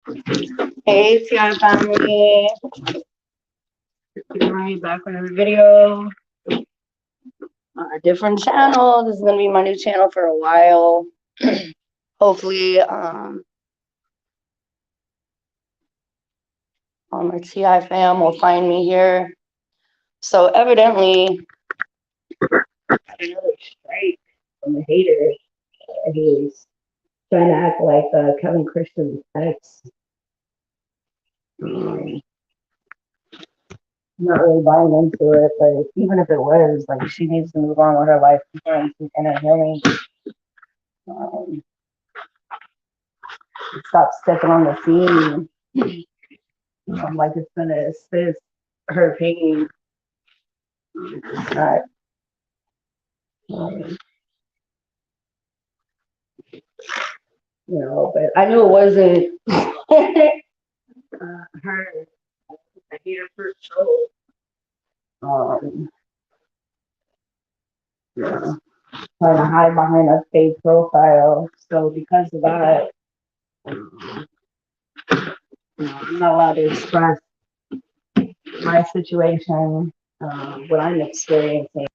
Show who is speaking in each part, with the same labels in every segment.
Speaker 1: Hey, CI family. Right back with another video. A different channel. This is gonna be my new channel for a while. Hopefully, all my TI fam will find me here. So evidently, I had another strike from the haters. He's trying to act like Kevin Christian's ex. Not really buying into it, but even if it was, like, she needs to move on with her life and find some inner healing. Um, Stop stepping on the scene. Like it's gonna assist her pain. It's not. Um, but I knew it wasn't her. I hate her for soul. Yeah, trying to hide behind a fake profile. So because of that, I'm not allowed to express my situation, what I'm experiencing.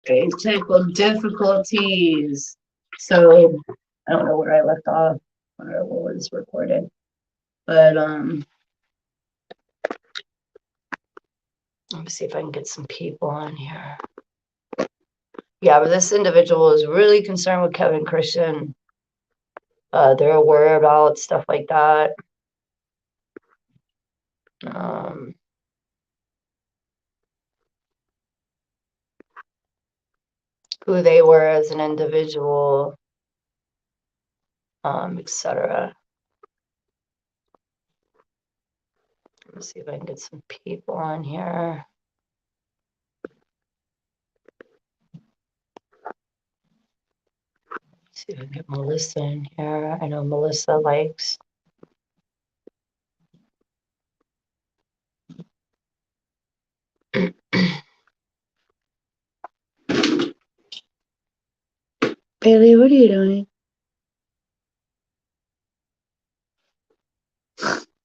Speaker 1: Technical difficulties. So I don't know where I left off or what was recorded, but let me see if I can get some people on here. Yeah, but this individual is really concerned with Kevin Christian. They're aware about stuff like that. Who they were as an individual. etc. Let's see if I can get some people on here. Let's see if I can get Melissa in here. I know Melissa likes. Bailey, what are you doing?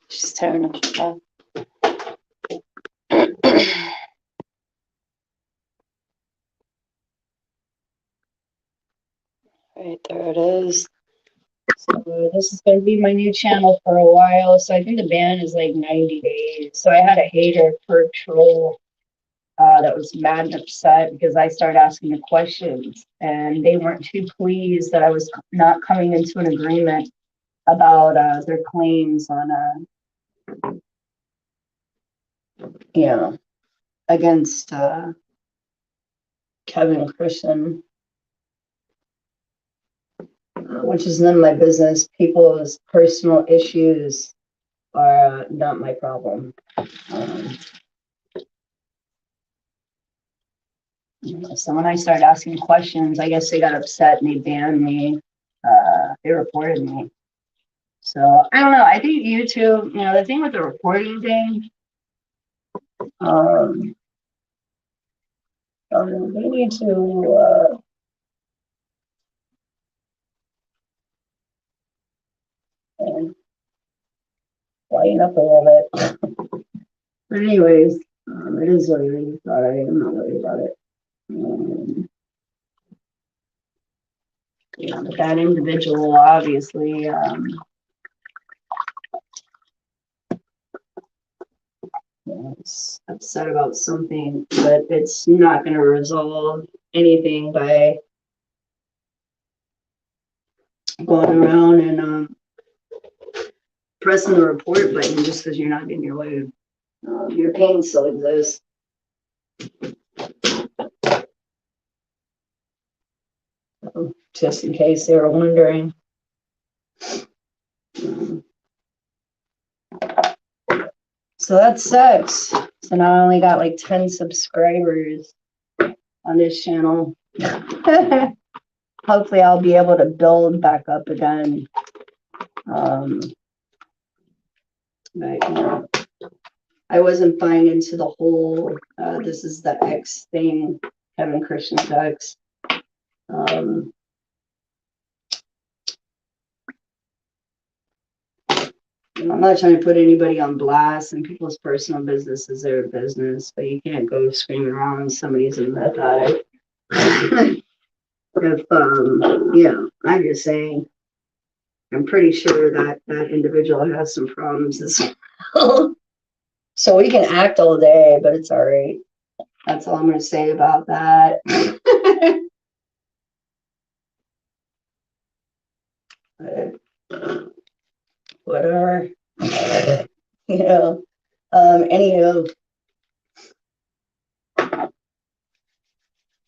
Speaker 1: She's tearing up stuff. Right, there it is. So this is going to be my new channel for a while. So I think the ban is like 90 days. So I had a hater per troll that was mad and upset because I started asking the questions, and they weren't too pleased that I was not coming into an agreement about their claims on, against Kevin Christian, which is none of my business. People's personal issues are not my problem. So when I started asking questions, I guess they got upset and they banned me. They reported me. So I don't know. I think YouTube, the thing with the reporting thing, they need to lighten up a little bit. But anyways, it is what it is. All right, I'm not worried about it. But that individual obviously is upset about something, but it's not going to resolve anything by going around and pressing the report button just because you're not getting your way. Your pain still exists. Just in case they were wondering. So that sucks. So now I only got like 10 subscribers on this channel. Hopefully I'll be able to build back up again. But I wasn't buying into the whole, this is the X thing, Kevin Christian's X. I'm not trying to put anybody on blast, and people's personal business is their business, but you can't go screaming around somebody's a meth addict. If, I'm just saying, I'm pretty sure that that individual has some problems as well. So we can act all day, but it's all right. That's all I'm going to say about that. Whatever. Any of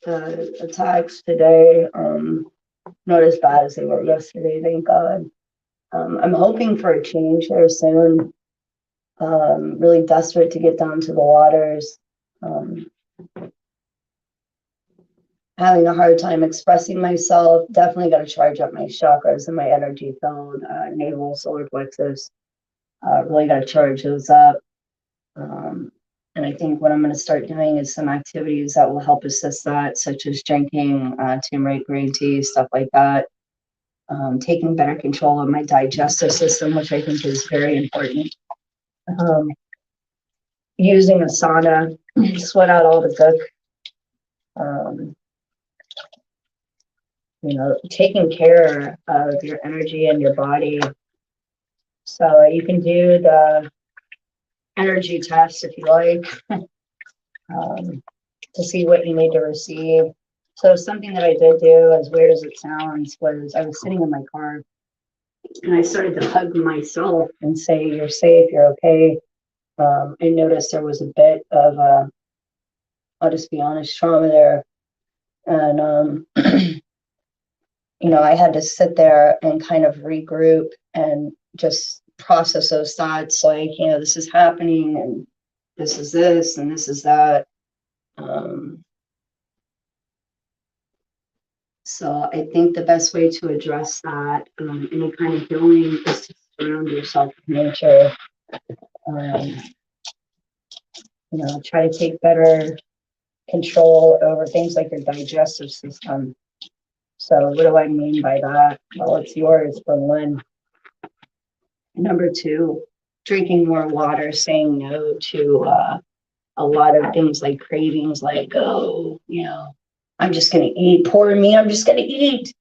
Speaker 1: the attacks today, not as bad as they were yesterday, thank God. I'm hoping for a change there soon. Really desperate to get down to the waters. Having a hard time expressing myself. Definitely got to charge up my chakras and my energy field, navel, solar plexus. Really got to charge those up. And I think what I'm going to start doing is some activities that will help assist that, such as drinking turmeric green tea, stuff like that. Taking better control of my digestive system, which I think is very important. Using a sauna, sweat out all the gook. Taking care of your energy and your body. So you can do the energy test if you like, to see what you need to receive. So something that I did do, as weird as it sounds, was I was sitting in my car and I started to hug myself and say, "You're safe, you're okay." I noticed there was a bit of, I'll just be honest, trauma there. And you know, I had to sit there and kind of regroup and just process those thoughts, like, you know, this is happening and this is this and this is that. So I think the best way to address that, any kind of healing, is to surround yourself with nature. You know, try to take better control over things like your digestive system. So what do I mean by that? Well, it's yours from Lynn. Number two, drinking more water, saying no to a lot of things like cravings, like, oh, you know, I'm just going to eat. Poor me, I'm just going to eat.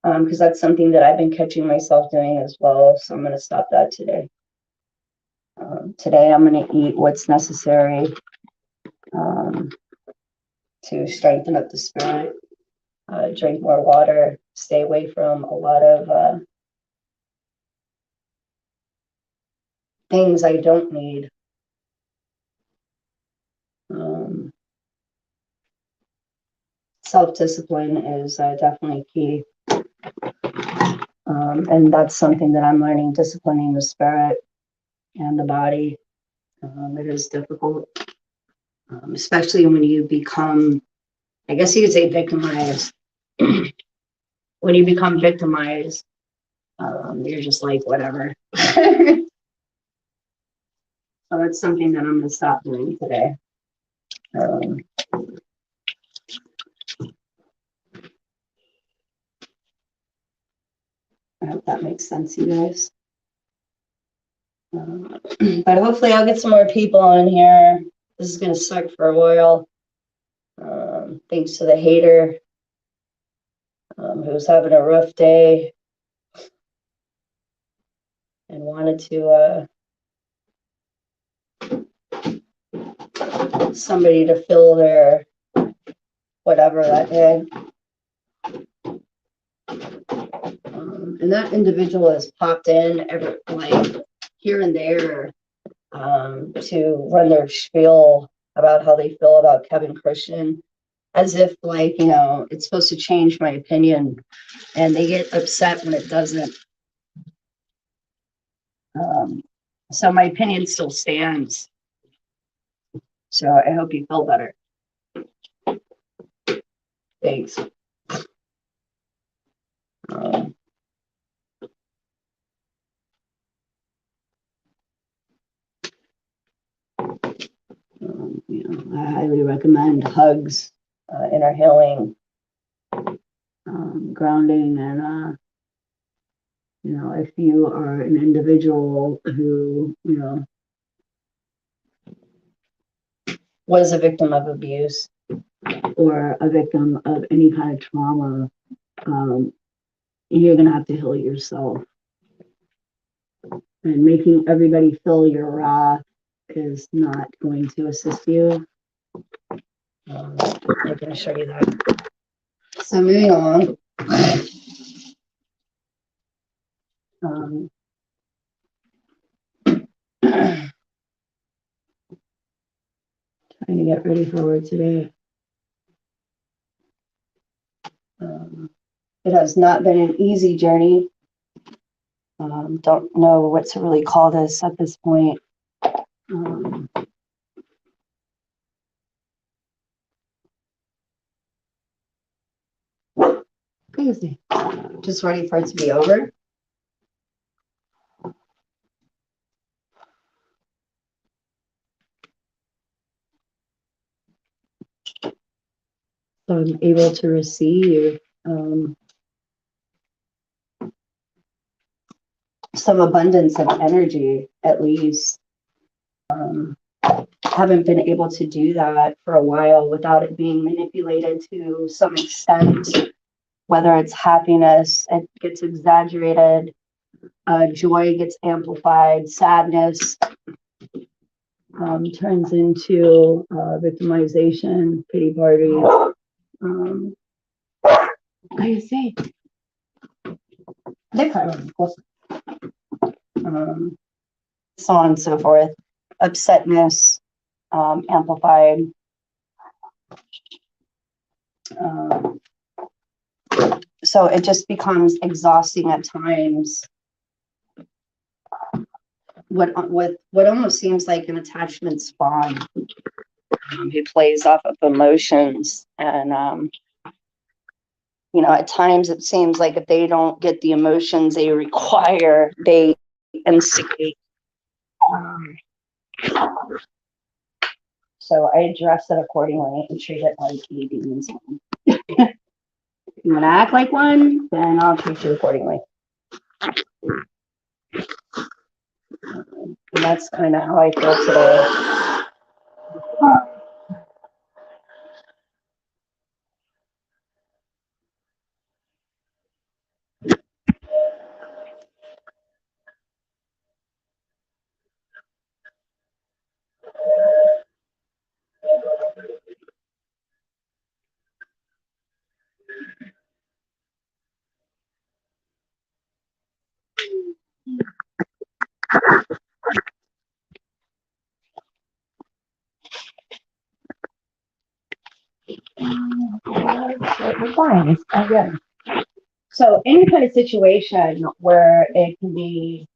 Speaker 1: Because that's something that I've been catching myself doing as well. So I'm going to stop that today. Today I'm going to eat what's necessary to strengthen up the spirit, drink more water, stay away from a lot of things I don't need. Self-discipline is definitely key. And that's something that I'm learning, disciplining the spirit and the body. It is difficult, especially when you become, I guess you could say, victimized. When you become victimized, you're just like, whatever. So that's something that I'm going to stop doing today. I hope that makes sense, you guys. But hopefully I'll get some more people on here. This is going to suck for a while. Thanks to the hater who's having a rough day and wanted to somebody to fill their whatever that day. And that individual has popped in every, like, here and there to run their spiel about how they feel about Kevin Christian, as if, like, you know, it's supposed to change my opinion, and they get upset when it doesn't. So my opinion still stands. So I hope you feel better. Thanks. You know, I highly recommend hugs, inner healing, grounding, and you know, if you are an individual who, you know, was a victim of abuse or a victim of any kind of trauma, you're going to have to heal yourself. And making everybody feel your wrath is not going to assist you. I'm going to show you that. So moving on. Trying to get ready for work today. It has not been an easy journey. Don't know what to really call this at this point. Crazy. Just ready for it to be over. So I'm able to receive some abundance of energy, at least. Haven't been able to do that for a while without it being manipulated to some extent, whether it's happiness, it gets exaggerated, joy gets amplified, sadness turns into victimization, pity party. I see. So on and so forth. Upsetness, amplified. So it just becomes exhausting at times. What almost seems like an attachment spawn. He plays off of emotions, and at times it seems like if they don't get the emotions they require, they instigate. Um, so I address it accordingly and treat it like a demon zone. You want to act like one, then I'll treat you accordingly. And that's kind of how I feel today. We're fine. Again. So any kind of situation where it can be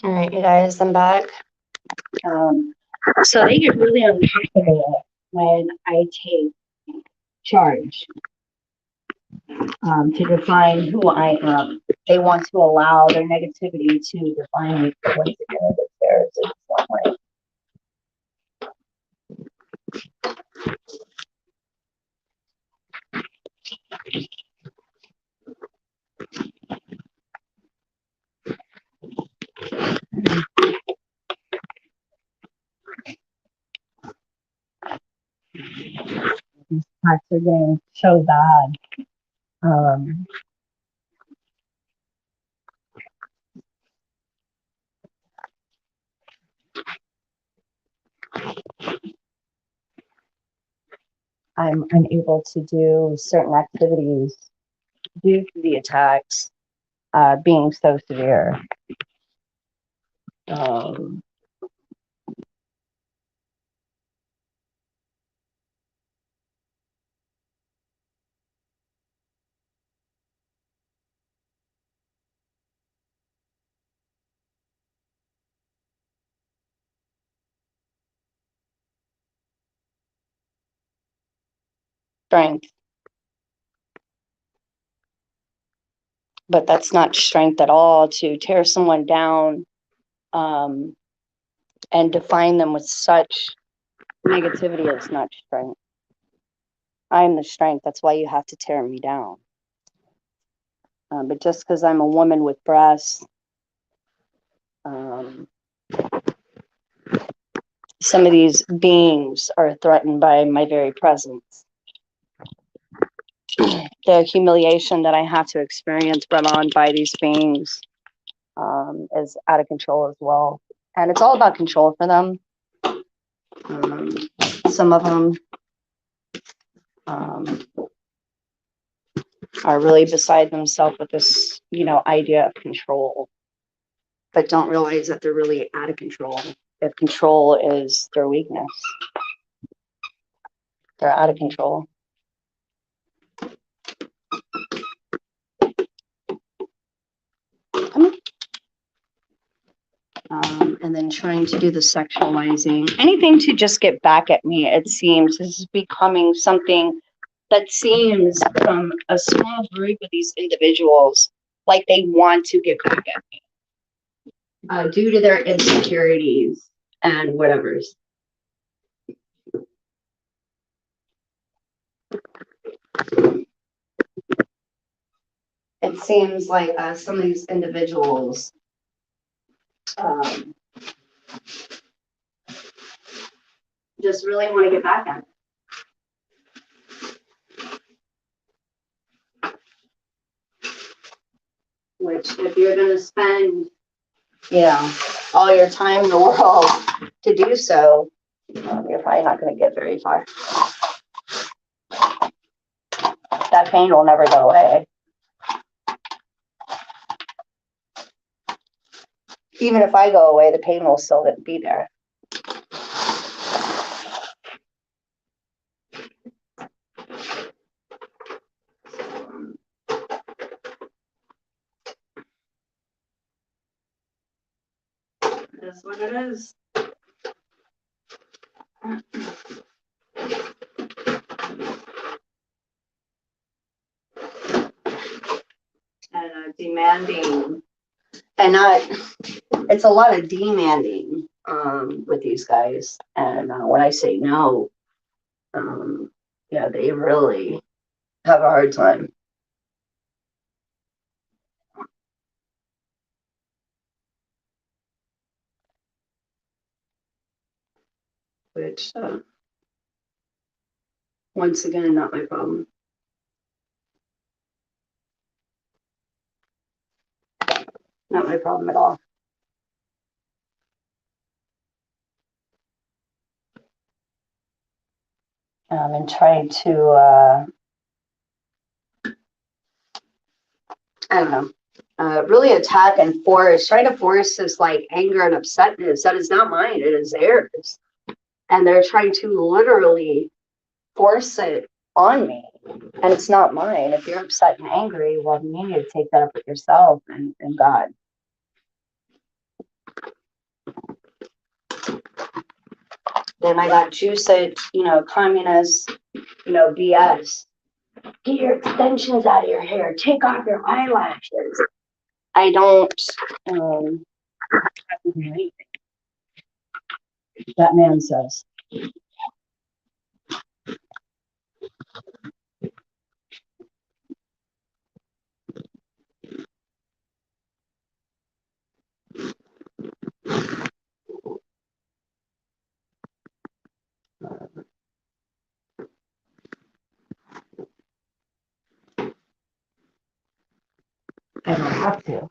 Speaker 1: All right, you guys, I'm back. So they get really uncomfortable when I take charge to define who I am. They want to allow their negativity to define me. Once again, it's theirs in some way. These attacks are getting so bad. Um, I'm unable to do certain activities due to the attacks being so severe. Um, strength, but that's not strength at all to tear someone down um, and define them with such negativity is not strength. I'm the strength. That's why you have to tear me down. But just because I'm a woman with breasts, um, some of these beings are threatened by my very presence. The humiliation that I have to experience brought on by these beings is out of control as well. And it's all about control for them. Some of them are really beside themselves with this, idea of control, but don't realize that they're really out of control. If control is their weakness, they're out of control. And then trying to do the sexualizing, anything to just get back at me, it seems, is becoming something that seems from a small group of these individuals like they want to get back at me due to their insecurities and whatever's. It seems like some of these individuals just really want to get back at me. Which, if you're going to spend, all your time in the world to do so, you're probably not going to get very far. That pain will never go away. Even if I go away, the pain will still be there. It is what it is. And demanding, and not, it's a lot of demanding with these guys. And when I say no, they really have a hard time. Which, once again, not my problem. Not my problem at all. And trying to, I don't know, really attack and force, try to force this like anger and upsetness that is not mine, it is theirs. And they're trying to literally force it on me. And it's not mine. If you're upset and angry, well, you need to take that up with yourself and God. Then I got juice at, communist, BS. Get your extensions out of your hair. Take off your eyelashes. I don't have to do anything that man says. I don't have to.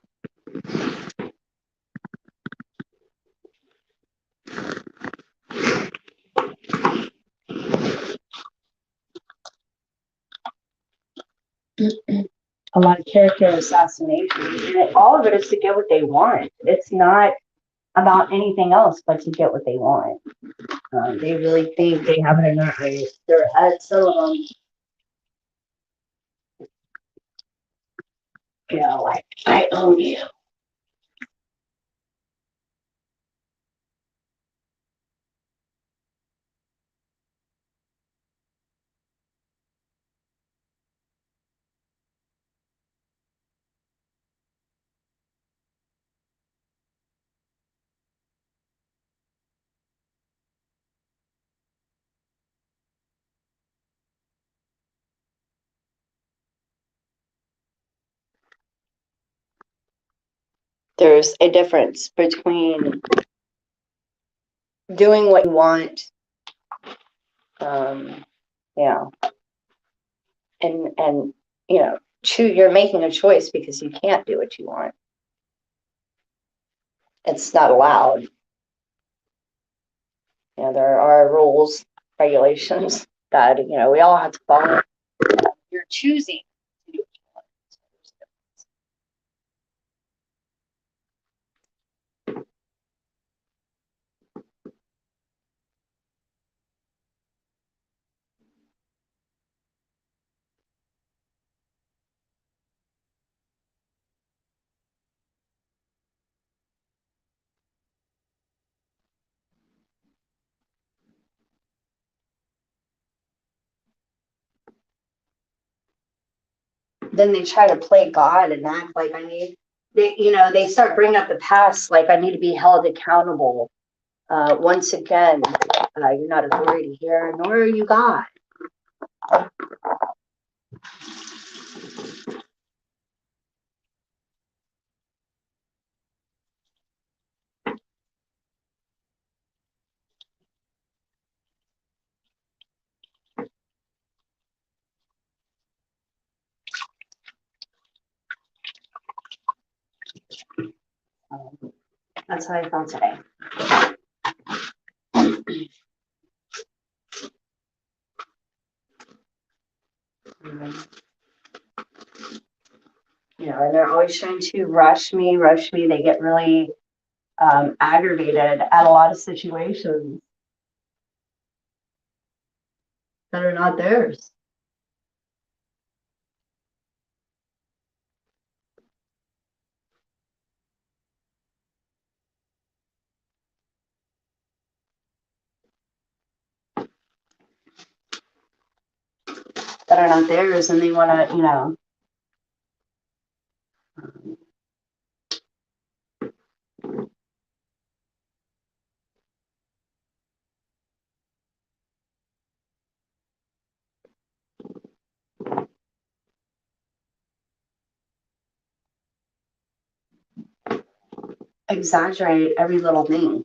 Speaker 1: A lot of character assassination, and all of it is to get what they want. It's not about anything else but to get what they want. They really think they have it in their heads. Some of them, like, I own you. There's a difference between doing what you want, yeah, and you're making a choice because you can't do what you want. It's not allowed. There are rules, regulations that we all have to follow. You're choosing to do what you want. Then they try to play God and act like they start bringing up the past, like I need to be held accountable. Once again, you're not authority here, nor are you God. That's how I felt today. And they're always trying to rush me. They get really aggravated at a lot of situations that are not theirs. That are not theirs, and they want to, exaggerate every little thing.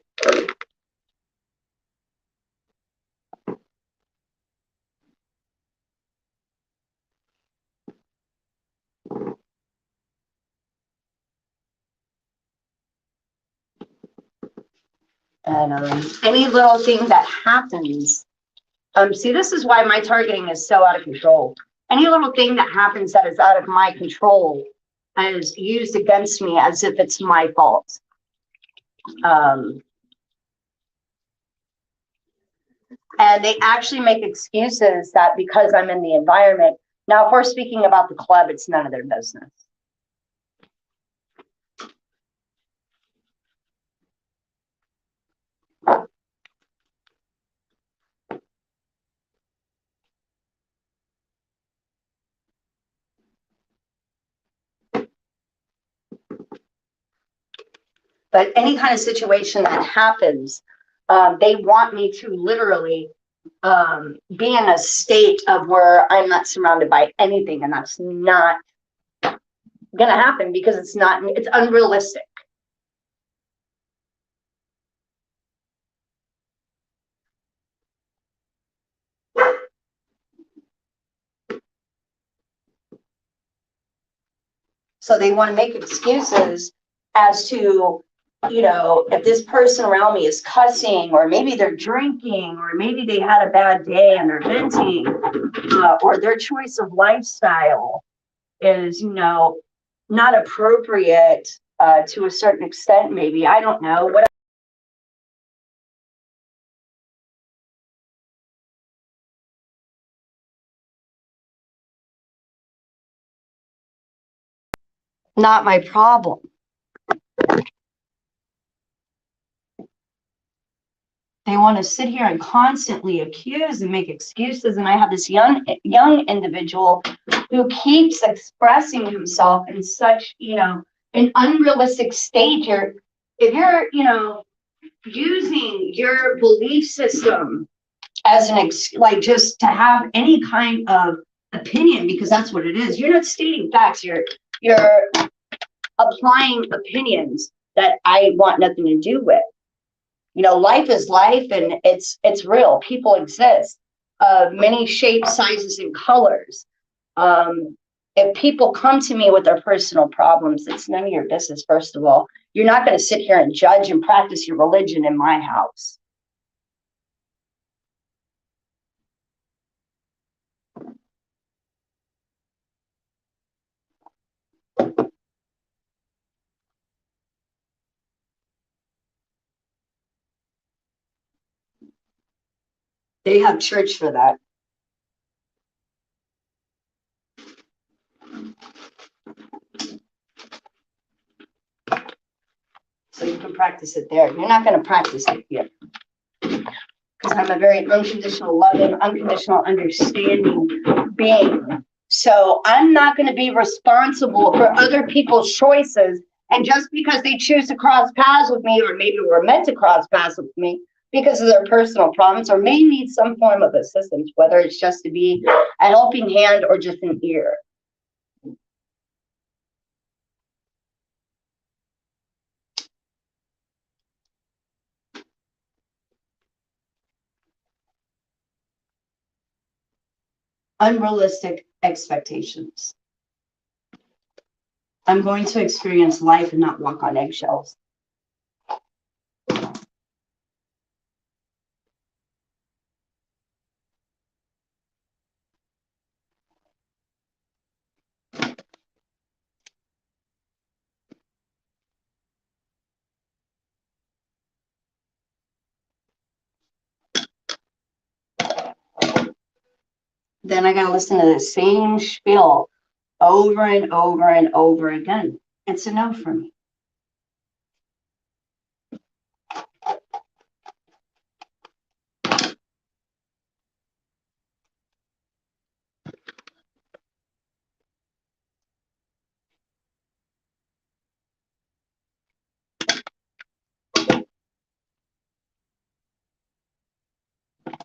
Speaker 1: And any little thing that happens, see, this is why my targeting is so out of control. Any little thing that happens that is out of my control is used against me as if it's my fault. And they actually make excuses that because I'm in the environment. Now, if we're speaking about the club, it's none of their business. But any kind of situation that happens, they want me to literally be in a state of where I'm not surrounded by anything, and that's not going to happen because it's unrealistic. So they want to make excuses as to, if this person around me is cussing, or maybe they're drinking, or maybe they had a bad day and they're venting, or their choice of lifestyle is, not appropriate to a certain extent, maybe. I don't know. What not my problem. They want to sit here and constantly accuse and make excuses. And I have this young individual who keeps expressing himself in such, an unrealistic state. If you're, using your belief system as like just to have any kind of opinion, because that's what it is. You're not stating facts. You're applying opinions that I want nothing to do with. Life is life, and it's real. People exist, many shapes, sizes, and colors. If people come to me with their personal problems, it's none of your business. First of all, you're not going to sit here and judge and practice your religion in my house. They have church for that. So you can practice it there. You're not going to practice it here. Because I'm a very unconditional, loving, unconditional, understanding being. So I'm not going to be responsible for other people's choices. And just because they choose to cross paths with me, or maybe we're meant to cross paths with me because of their personal problems, or may need some form of assistance, whether it's just to be a helping hand or just an ear. Unrealistic expectations. I'm going to experience life and not walk on eggshells. Then I got to listen to the same spiel over and over and over again. It's a no for me.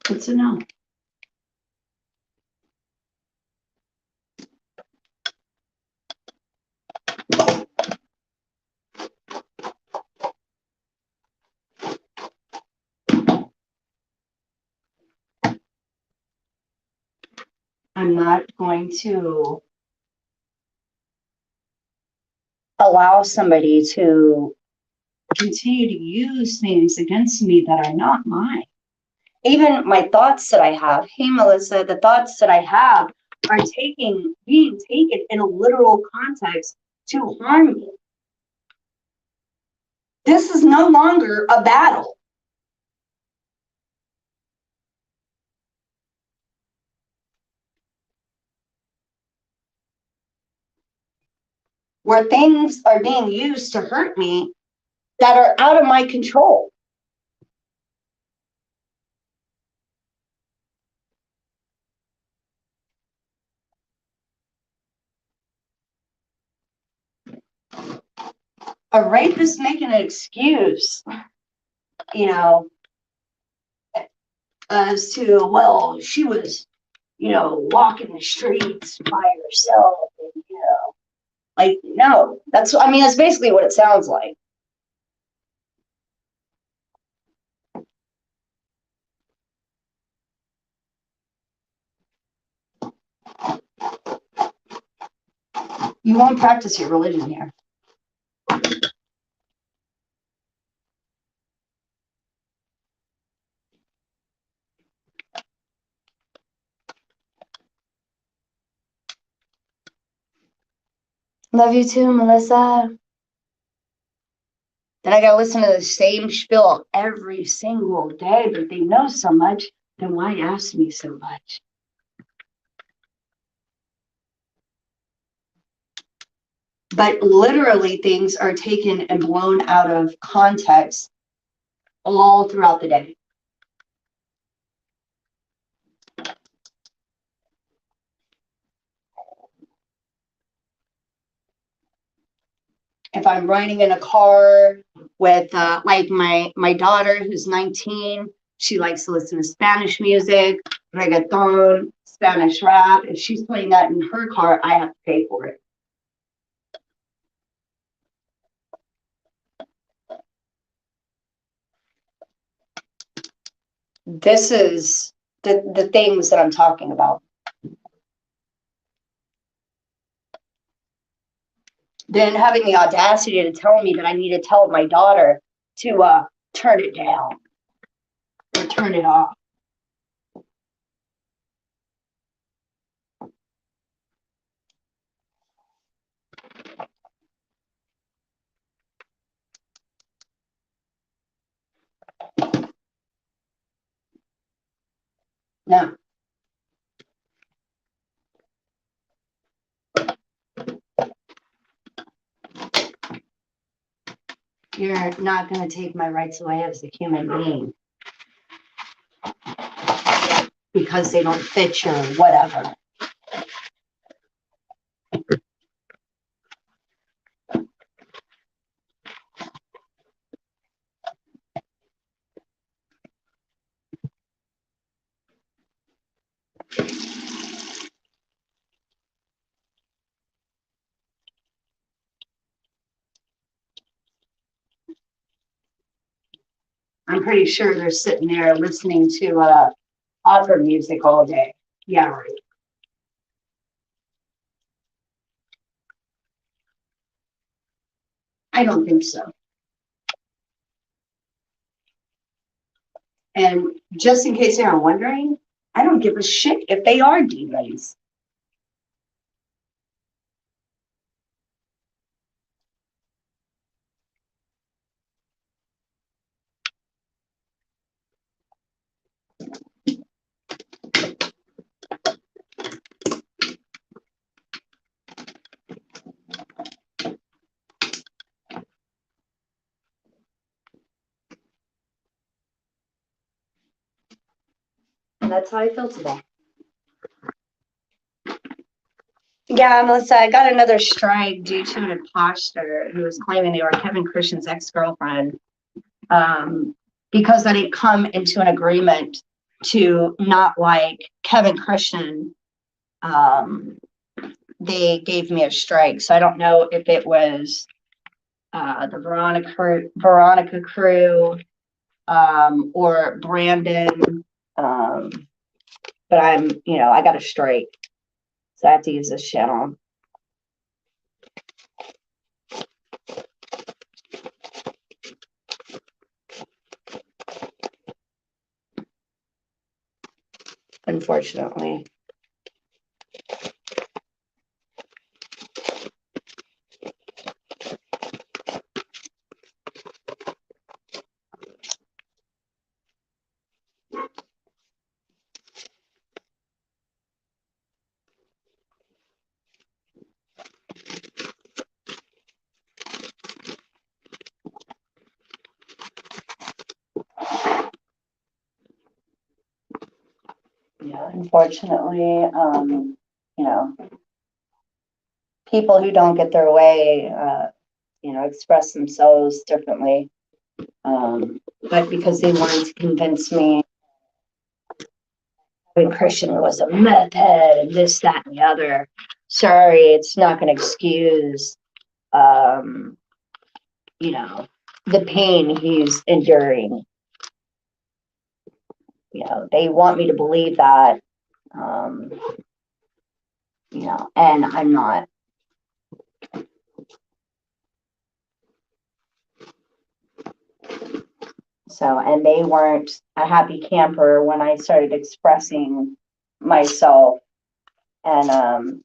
Speaker 1: It's a no. I'm not going to allow somebody to continue to use things against me that are not mine. Even my thoughts that I have, hey, Melissa, the thoughts that I have are being taken in a literal context to harm me. This is no longer a battle. Where things are being used to hurt me that are out of my control. a rapist making an excuse, you know, as to, well, she was, walking the streets by herself, and, like, no, that's basically what it sounds like. You won't practice your religion here. Love you too, Melissa. Then I gotta listen to the same spiel every single day, but they know so much, then why ask me so much? But literally things are taken and blown out of context all throughout the day. If I'm riding in a car with like my daughter who's 19, she likes to listen to Spanish music, reggaeton, Spanish rap. If she's playing that in her car, I have to pay for it. This is the things that I'm talking about. Then having the audacity to tell me that I need to tell my daughter to turn it down or turn it off. No. You're not going to take my rights away as a human being because they don't fit your whatever. I'm pretty sure they're sitting there listening to opera music all day. Yeah, right. I don't think so. And just in case they're wondering, I don't give a shit if they are demons. And that's how I feel today. Yeah, Melissa, I got another strike due to an imposter who was claiming they were Kevin Christian's ex-girlfriend because I didn't come into an agreement to not like Kevin Christian. They gave me a strike. So I don't know if it was the Veronica crew or Brandon. But I got a strike. So I have to use this channel. Unfortunately. Yeah, unfortunately, people who don't get their way express themselves differently. But because they wanted to convince me that Christian was a meth head and this, that, and the other, sorry, it's not going to excuse, the pain he's enduring. They want me to believe that, and I'm not. So, and they weren't a happy camper when I started expressing myself and,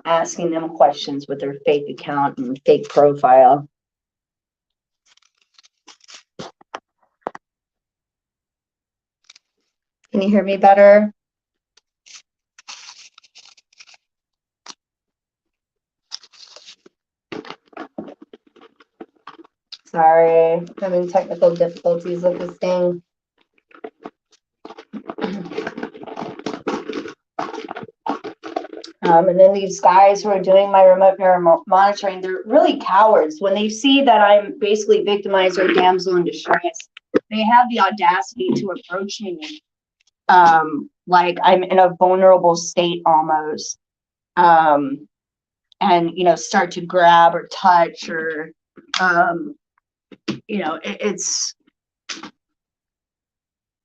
Speaker 1: asking them questions with their fake account and fake profile. Can you hear me better? Sorry, having technical difficulties with this thing. And then these guys who are doing my remote monitoring, they're really cowards. When they see that I'm basically victimized or damsel in distress, they have the audacity to approach me like I'm in a vulnerable state almost. And, start to grab or touch or,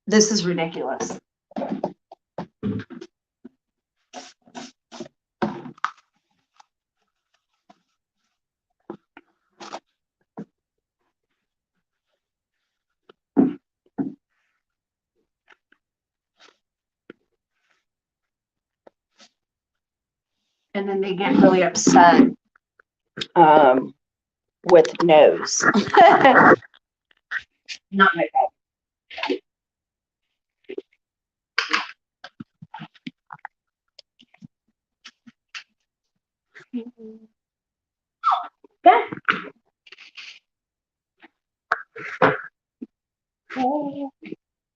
Speaker 1: this is ridiculous. And then they get really upset with no's. Not my fault. Yeah.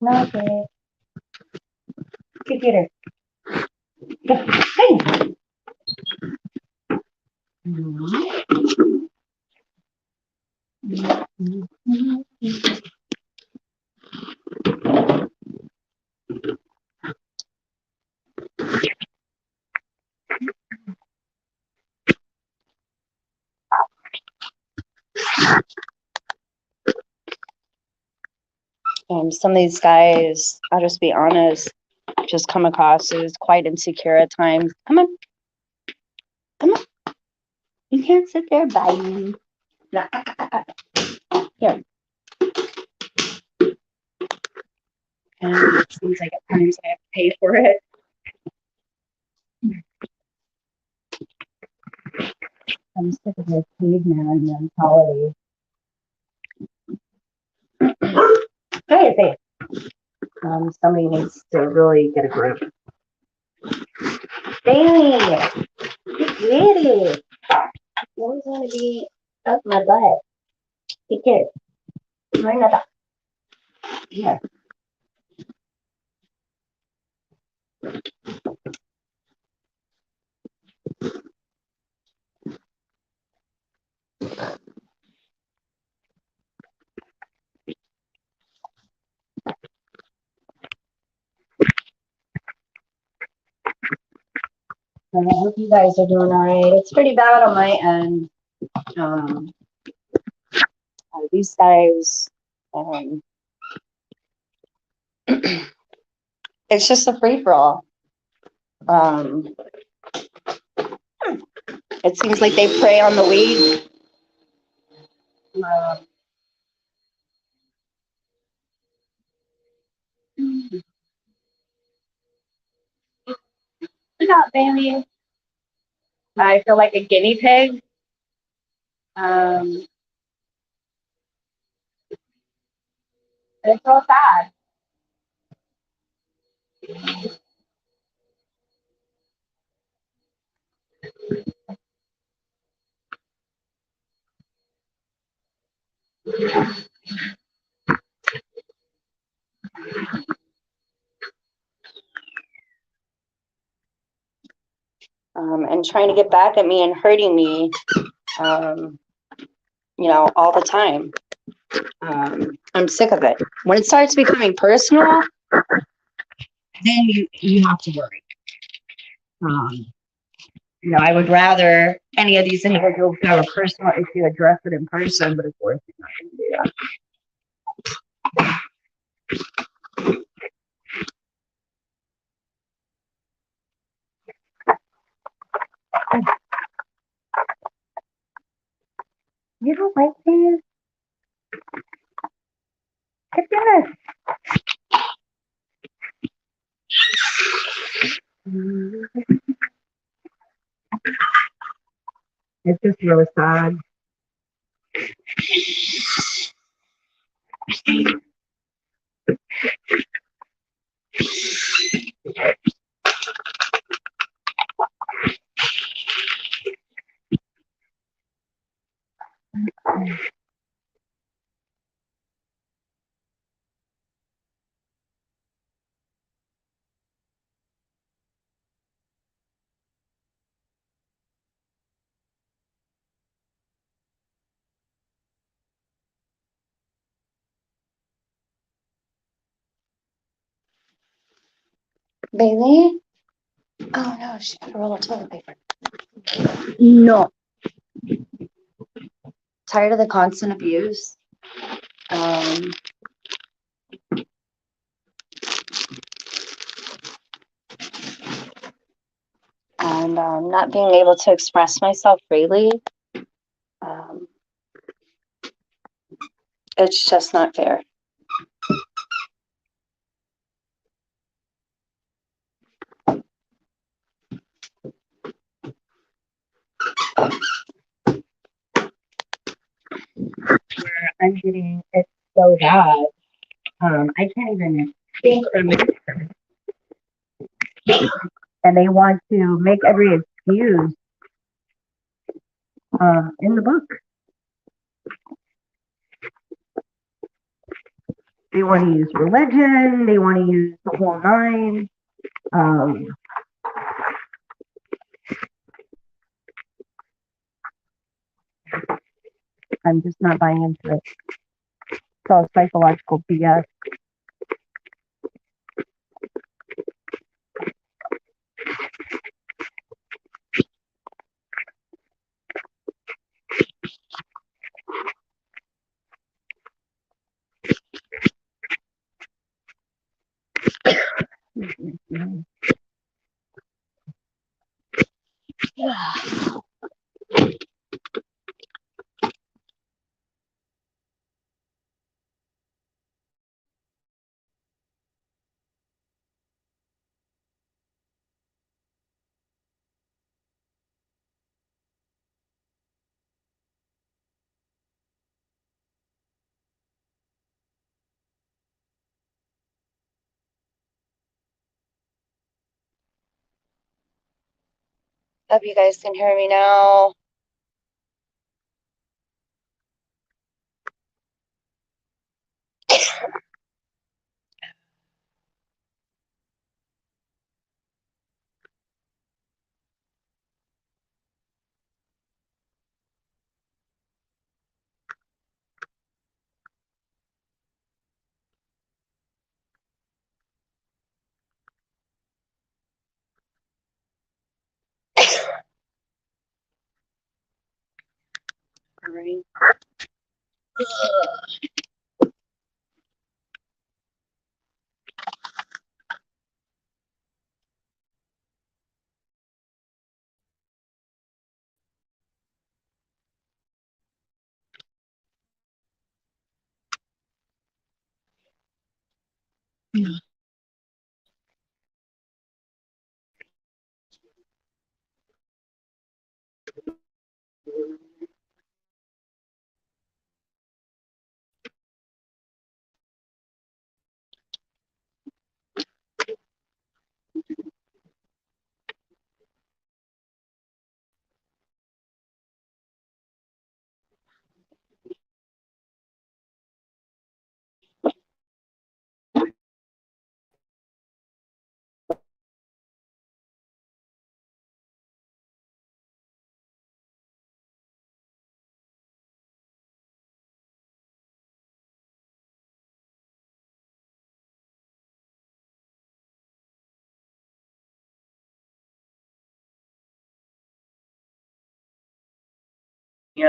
Speaker 1: Okay. Computer. Hey. Some of these guys, I'll just be honest, just come across as quite insecure at times. Come on. Come on. You can't sit there by me. Here. And it seems like at times I have to pay for it. I'm sick of this caveman mentality. Hey. Somebody needs to really get a grip. Bailey, get ready. You always want to be up my butt. Get it. Right now. Here. I hope you guys are doing all right. It's pretty bad on my end. These guys, it's just a free for all. It seems like they prey on the weak. Not baby. I feel like a guinea pig. It's so sad. And trying to get back at me and hurting me. all the time. I'm sick of it. When it starts becoming personal, then you have to worry. Um, I would rather any of these individuals have a personal issue address it in person, but of course, you're not going to do that. You don't like these? Goodness. It's just really sad. Bailey? Oh no, she got a roll of toilet paper. No. Tired of the constant abuse. Um, and not being able to express myself freely. Um, it's just not fair. Where I'm getting it's so bad. I can't even think or move. And they want to make every excuse in the book. They want to use religion. They want to use the whole nine. I'm just not buying into it. It's all psychological BS. Hope you guys can hear me now. All right.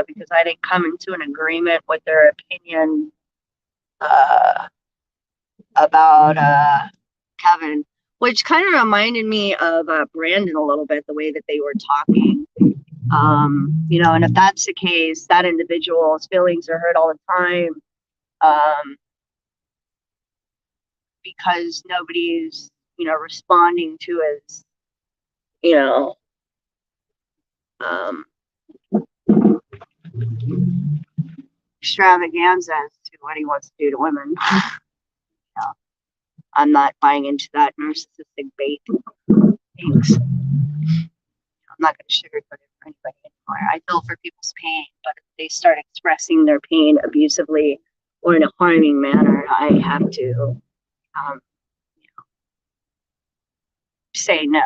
Speaker 1: because I didn't come into an agreement with their opinion uh, about Kevin, which kind of reminded me of Brandon a little bit, the way that they were talking. And if that's the case, that individual's feelings are hurt all the time because nobody's, responding to his, you know, um, extravaganzas to what he wants to do to women. I'm not buying into that narcissistic bait. Thanks. I'm not going to sugarcoat it for anybody anymore. I feel for people's pain, but if they start expressing their pain abusively or in a harming manner, I have to say no.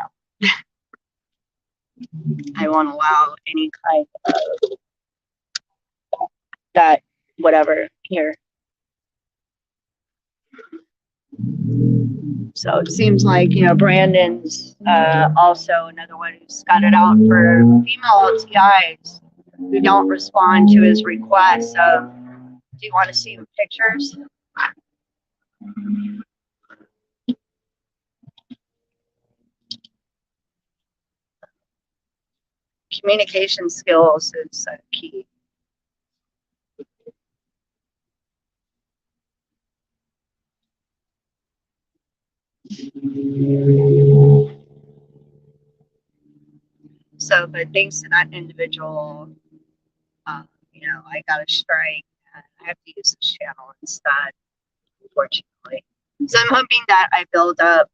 Speaker 1: I won't allow any kind of that, whatever, here. So it seems like, Brandon's also another one who's got it out for female LTIs who don't respond to his requests of, do you want to see pictures? Communication skills is key. So, but thanks to that individual, I got a strike and I have to use this channel instead, unfortunately. So I'm hoping that I build up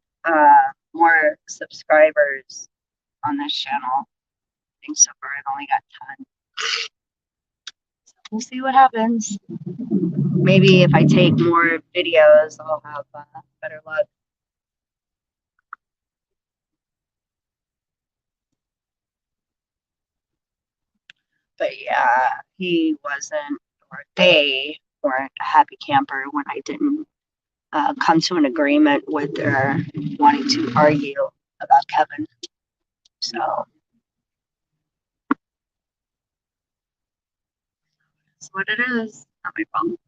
Speaker 1: more subscribers on this channel. I think so far I've only got 10. So we'll see what happens. Maybe if I take more videos, I'll have better luck. But yeah, he wasn't, or they weren't a happy camper when I didn't come to an agreement with their wanting to argue about Kevin. So that's what it is. Not my problem.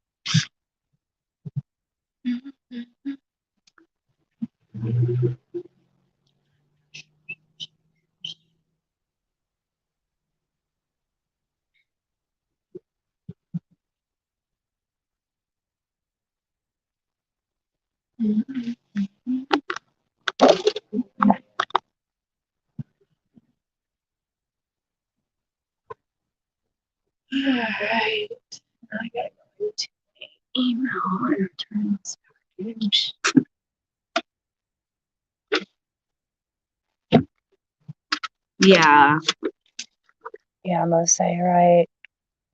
Speaker 1: All right. I gotta go to email and return this package. Yeah. Yeah, I'm gonna say, right.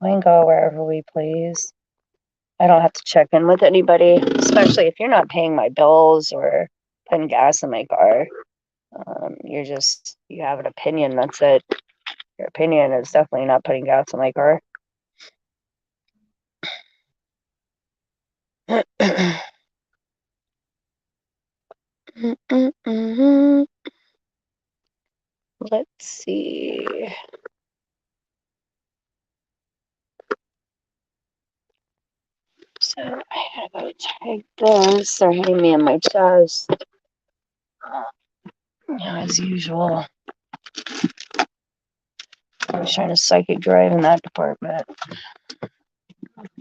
Speaker 1: We can go wherever we please. I don't have to check in with anybody, especially if you're not paying my bills or putting gas in my car. You have an opinion, that's it. Your opinion is definitely not putting gas in my car. Let's see. So I gotta go take this. They're hitting me in my chest. As usual. I was trying to psychic drive in that department.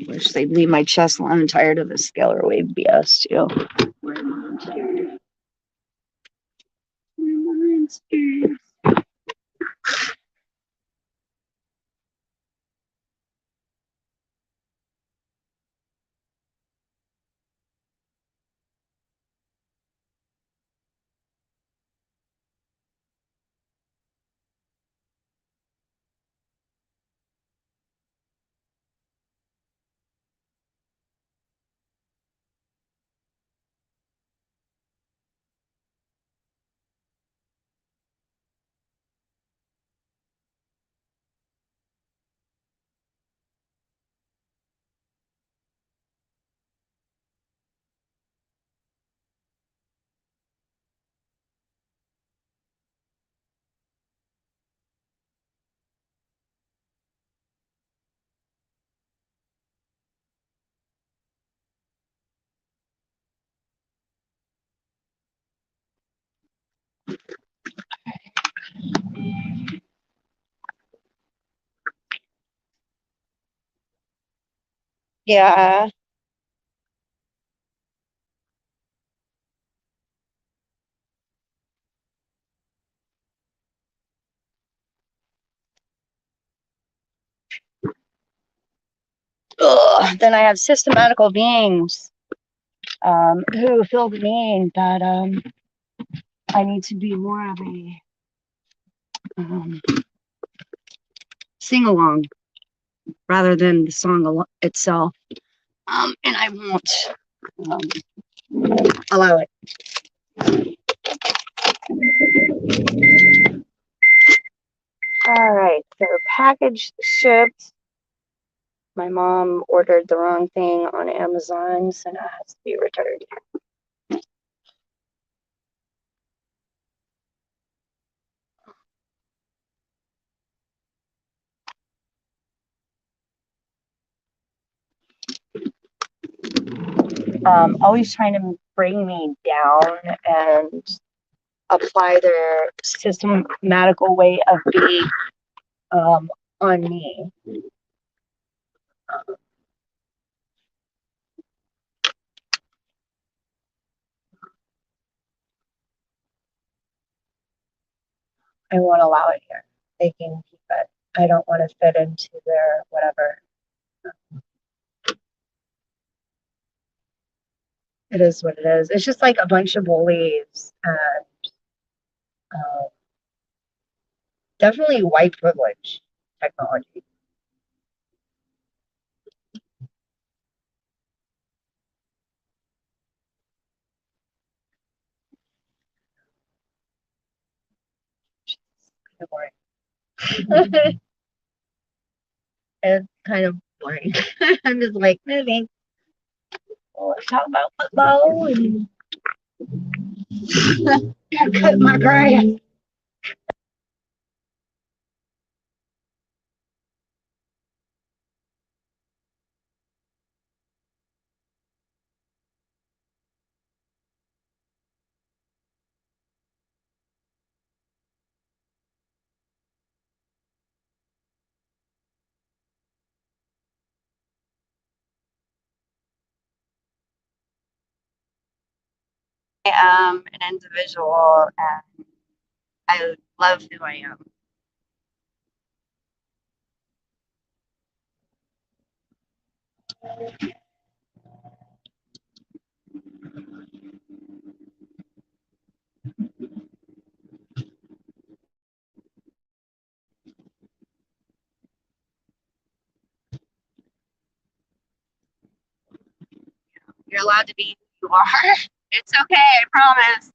Speaker 1: Wish they'd leave my chest alone. I'm tired of the scalar wave BS too. Yeah. Ugh. Then I have systematical beings who filled me in that I need to be more of a sing along rather than the song itself. And I won't allow it. All right, so package shipped. My mom ordered the wrong thing on Amazon, so now it has to be returned. Always trying to bring me down and apply their systematical way of being on me. I won't allow it here. They can keep it. I don't want to fit into their whatever. It is what it is. It's just like a bunch of bullies and um, definitely white privilege technology. It's kind of boring. I'm just like, no thanks. Well, let's talk about football and cut my grass. I am an individual and I love who I am. You're allowed to be who you are. It's okay, I promise.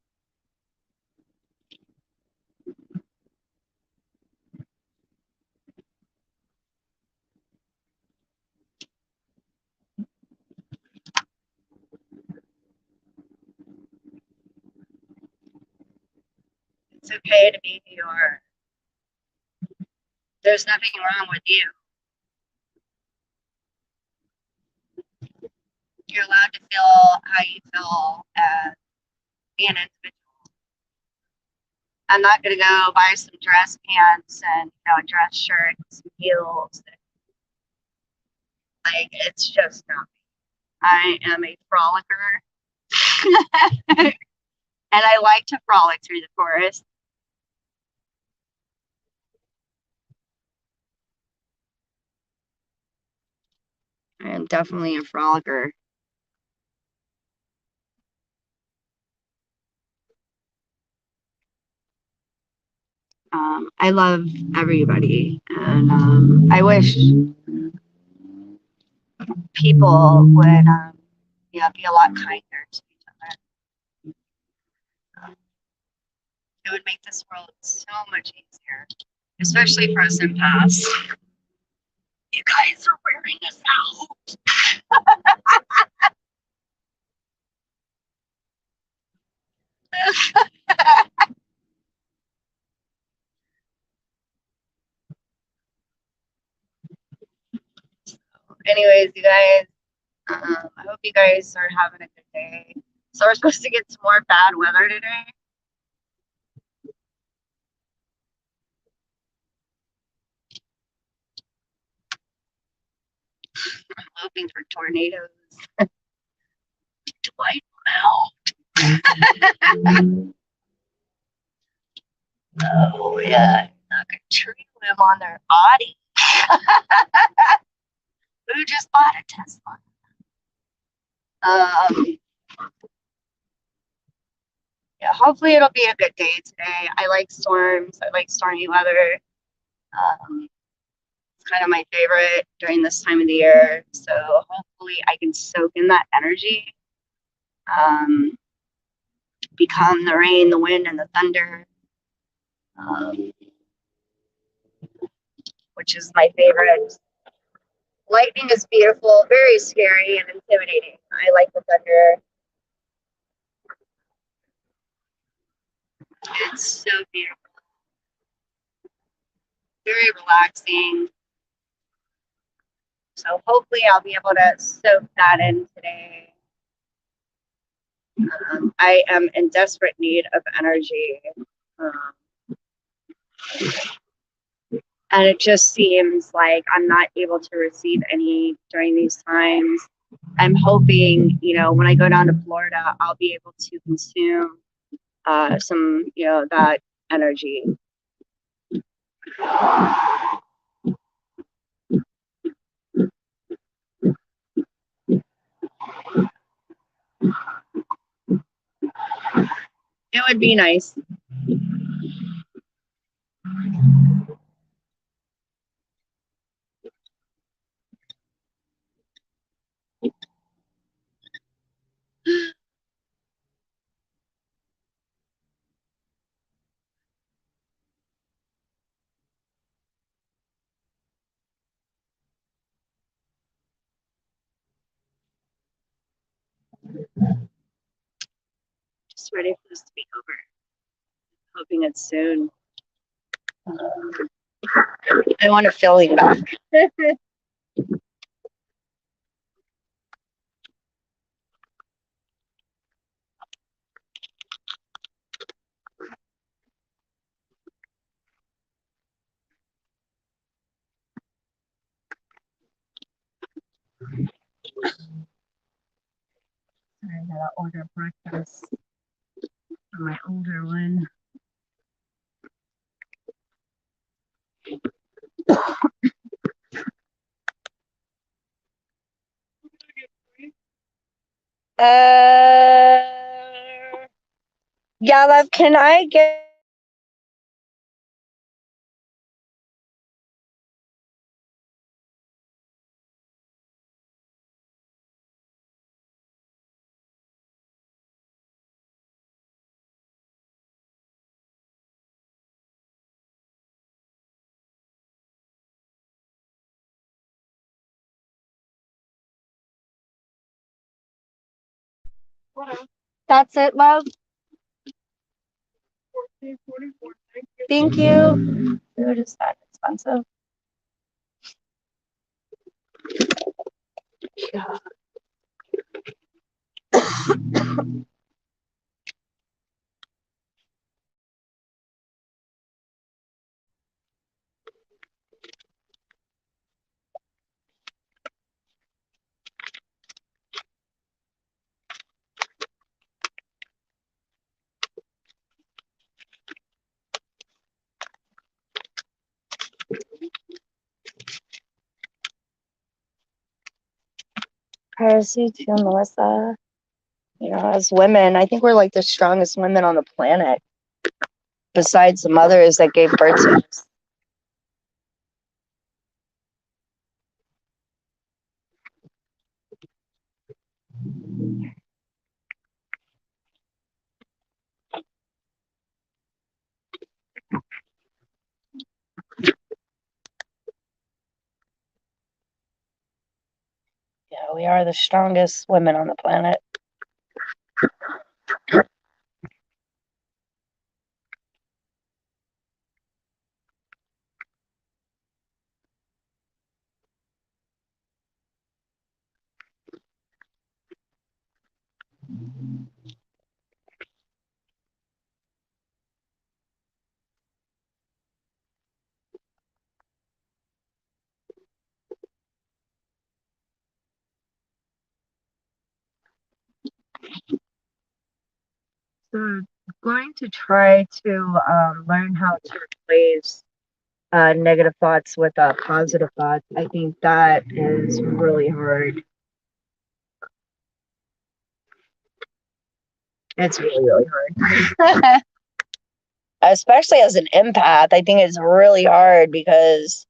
Speaker 1: It's okay to be who you are. There's nothing wrong with you. You're allowed to feel how you feel as being an individual. I'm not gonna go buy some dress pants and a dress shirt and some heels. Like it's just not me. I am a frolicker. And I like to frolic through the forest. I am definitely a frolicker. I love everybody, and I wish people would, be a lot kinder to each other. It would make this world so much easier, especially for us empaths. You guys are wearing us out. Anyways, you guys, I hope you guys are having a good day. So we're supposed to get some more bad weather today. I'm hoping for tornadoes to wipe them out. Oh yeah, knock a tree limb on their body. Who just bought a Tesla? Yeah, hopefully it'll be a good day today. I like storms. I like stormy weather. It's kind of my favorite during this time of the year. So hopefully I can soak in that energy, um, become the rain, the wind, and the thunder, um, which is my favorite. Lightning is beautiful, very scary and intimidating. I like the thunder. It's so beautiful, very relaxing. So hopefully I'll be able to soak that in today. I am in desperate need of energy. Um, and it just seems like I'm not able to receive any during these times. I'm hoping, when I go down to Florida, I'll be able to consume some, that energy. It would be nice. Just ready for this to be over. Hoping it's soon. I want a feeling back. I gotta order breakfast for my older one. Yeah, love, can I get That's it, love. Thank you. Food is that expensive? Yeah. Privacy to Melissa. As women, I think we're like the strongest women on the planet, besides the mothers that gave birth to us. Yeah, we are the strongest women on the planet. So going to try to learn how to replace negative thoughts with positive thoughts. I think that is really hard. It's really, really hard. Especially as an empath, I think it's really hard because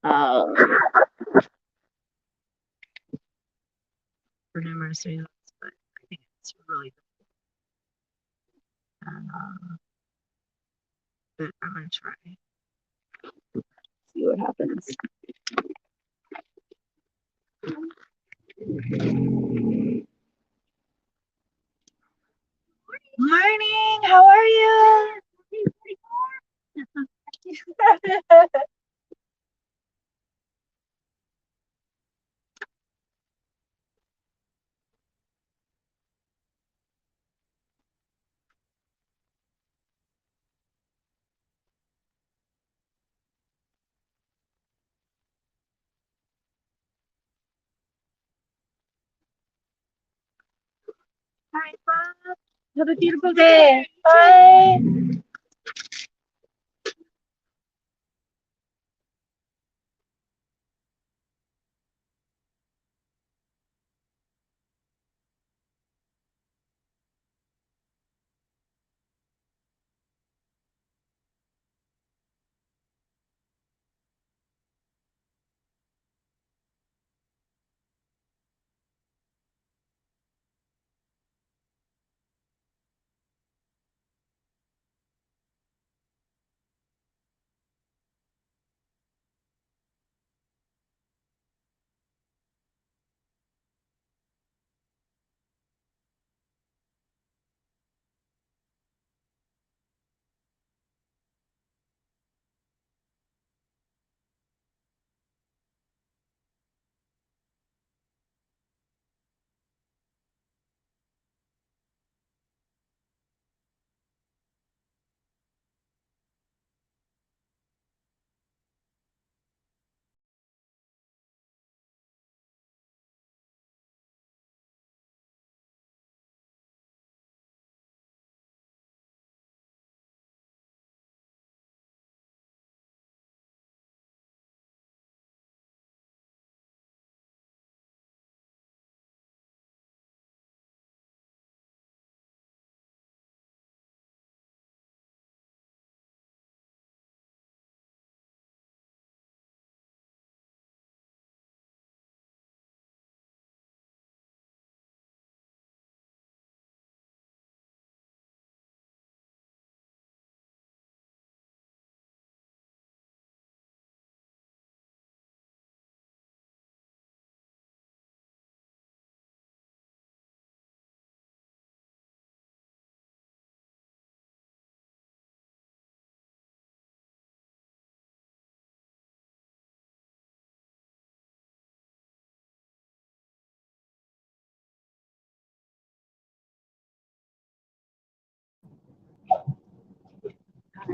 Speaker 1: um, for numerous reasons, but I think it's really but I'm gonna try. See what happens. Morning, how are you? Hi, Bob. Have a beautiful day. Bye.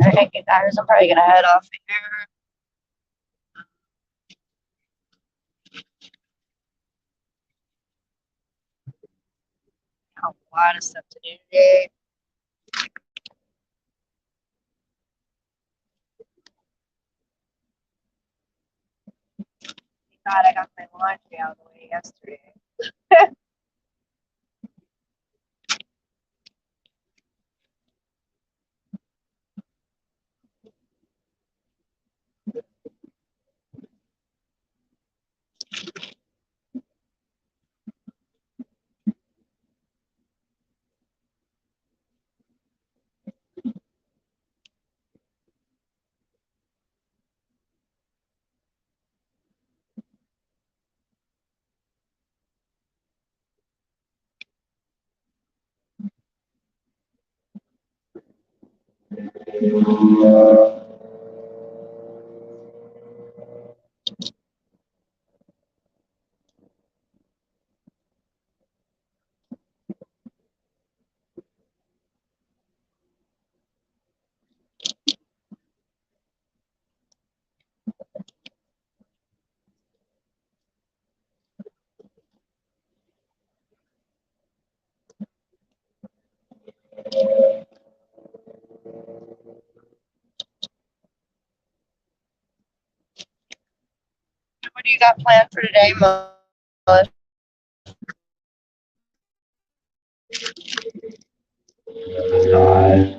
Speaker 1: All right, guys, I'm probably gonna head off here. A lot of stuff to do today. God, I got my laundry out of the way yesterday. you got planned for today, Melissa? God.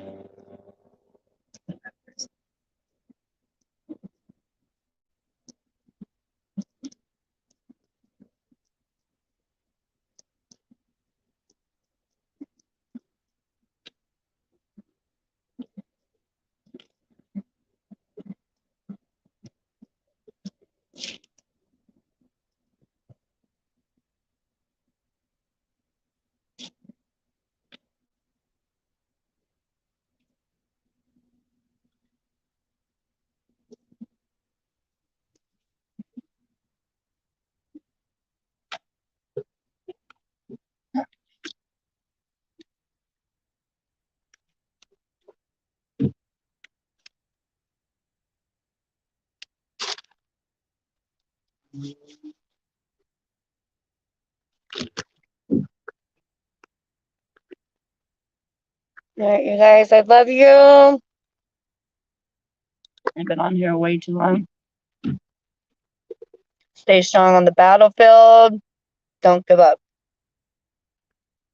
Speaker 1: All right, you guys, I love you. I've been on here way too long. Stay strong on the battlefield. Don't give up.